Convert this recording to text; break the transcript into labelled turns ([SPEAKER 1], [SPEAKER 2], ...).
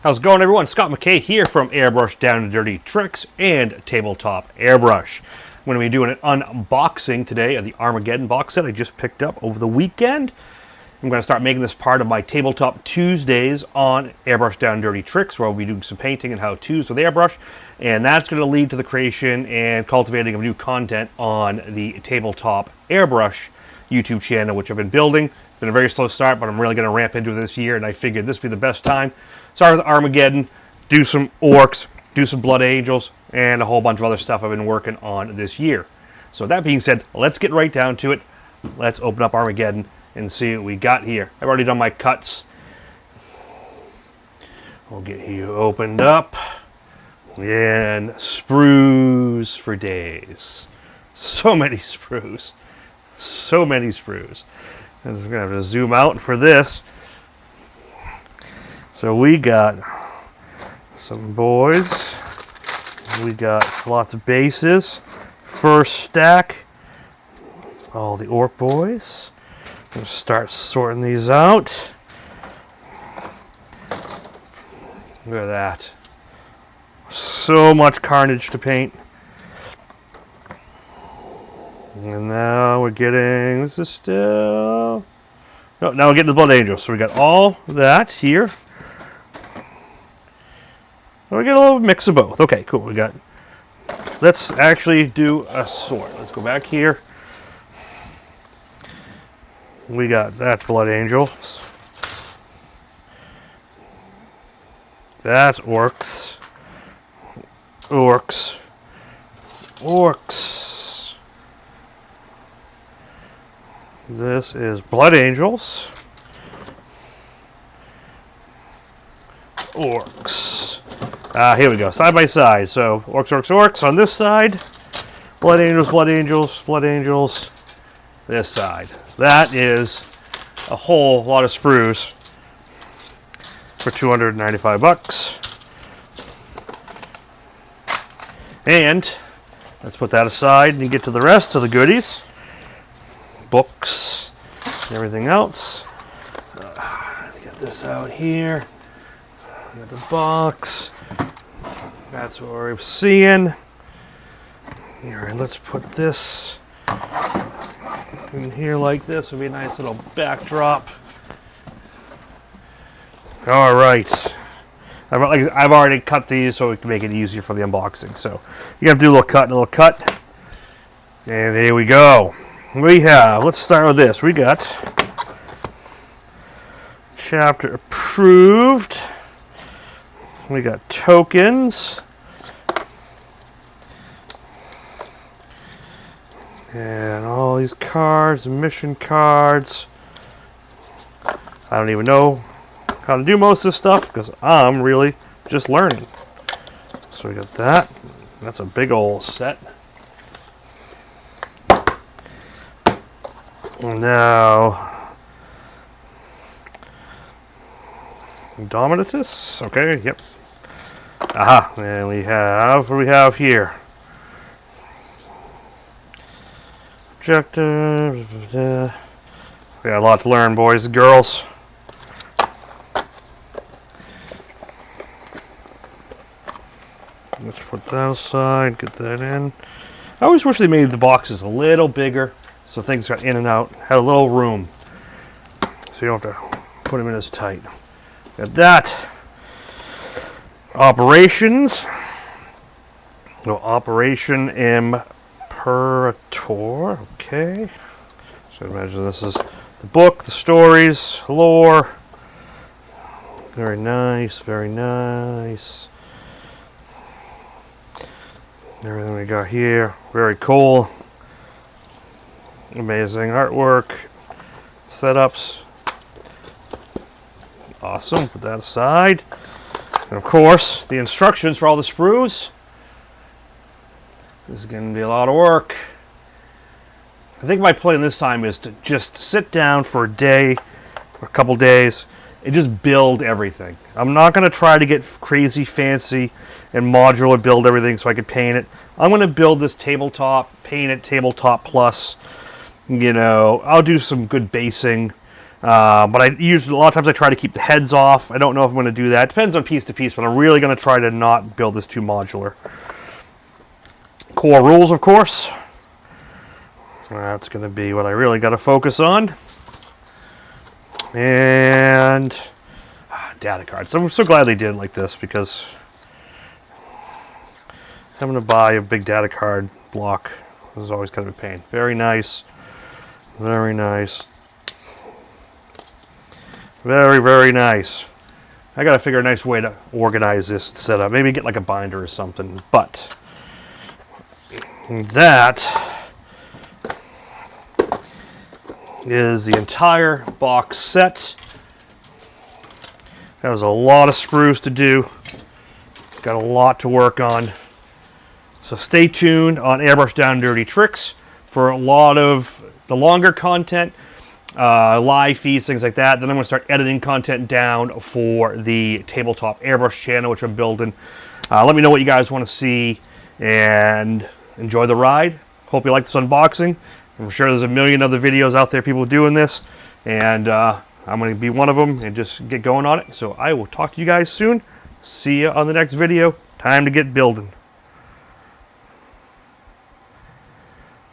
[SPEAKER 1] How's it going, everyone? Scott McKay here from Airbrush Down and Dirty Tricks and Tabletop Airbrush. I'm going to be doing an unboxing today of the Armageddon box set I just picked up over the weekend. I'm going to start making this part of my Tabletop Tuesdays on Airbrush Down and Dirty Tricks, where I'll be doing some painting and how-tos with airbrush, and that's going to lead to the creation and cultivating of new content on the Tabletop Airbrush YouTube channel, which I've been building. It's been a very slow start, but I'm really going to ramp into it this year, and I figured this would be the best time. Start with Armageddon, do some orcs, do some blood angels, and a whole bunch of other stuff I've been working on this year. So that being said, let's get right down to it. Let's open up Armageddon and see what we got here. I've already done my cuts. We'll get you opened up. And sprues for days. So many sprues. So many sprues. And we're going to have to zoom out for this. So we got some boys. We got lots of bases. First stack. All the orc boys. We'll start sorting these out. Look at that. So much carnage to paint. And now we're getting, this is still, no, now we're getting the blood angels. So we got all that here. We get a little mix of both. Okay, cool. We got, let's actually do a sort. Let's go back here. We got, that's blood angels. That's orcs. Orcs. Orcs. This is blood angels. Orcs. Here we go, side by side. So orcs, orcs, orcs on this side. Blood angels, blood angels, blood angels. This side. That is a whole lot of sprues for 295 bucks. And let's put that aside and get to the rest of the goodies. Books and everything else. Let's get this out here. We got the box. That's what we're seeing. Here, let's put this in here like this. Would be a nice little backdrop. All right. I've already cut these so we can make it easier for the unboxing. So you got to do a little cut and a little cut. And here we go. We have, let's start with this. We got chapter approved. We got tokens. And all these cards, mission cards. I don't even know how to do most of this stuff because I'm really just learning. So we got that. That's a big old set. Now, Dominatus. Okay, yep. Aha, and we have, what do we have here? Objective. We got a lot to learn, boys and girls. Let's put that aside, get that in. I always wish they made the boxes a little bigger so things got in and out, had a little room. So you don't have to put them in as tight. Got that. Operations. No, Operation Imperator. Okay. So imagine this is the book, the stories, lore. Very nice, very nice. Everything we got here, very cool. Amazing artwork, setups. Awesome, put that aside. And of course, the instructions for all the sprues. This is going to be a lot of work. I think my plan this time is to just sit down for a day, or a couple days, and just build everything. I'm not going to try to get crazy fancy and modular build everything so I can paint it. I'm going to build this tabletop, paint it tabletop plus. You know, I'll do some good basing But a lot of times I try to keep the heads off. I don't know if I'm going to do that. It depends on piece to piece, but I'm really going to try to not build this too modular. Core rules, of course. That's going to be what I really got to focus on. And data cards. I'm so glad they did it like this, because having to buy a big data card block is always kind of a pain. Very nice. Very nice. Very, very nice. I got to figure a nice way to organize this setup. Maybe get like a binder or something. But that is the entire box set. That was a lot of sprues to do. Got a lot to work on. So stay tuned on Airbrush Down and Dirty Tricks for a lot of the longer content, live feeds, things like that. Then I'm going to start editing content down for the tabletop airbrush channel, which I'm building. Let me know what you guys want to see, and enjoy the ride. Hope you like this unboxing. I'm sure there's a million other videos out there, people doing this, and I'm going to be one of them and just get going on it. So I will talk to you guys soon. See you on the next video. Time to get building.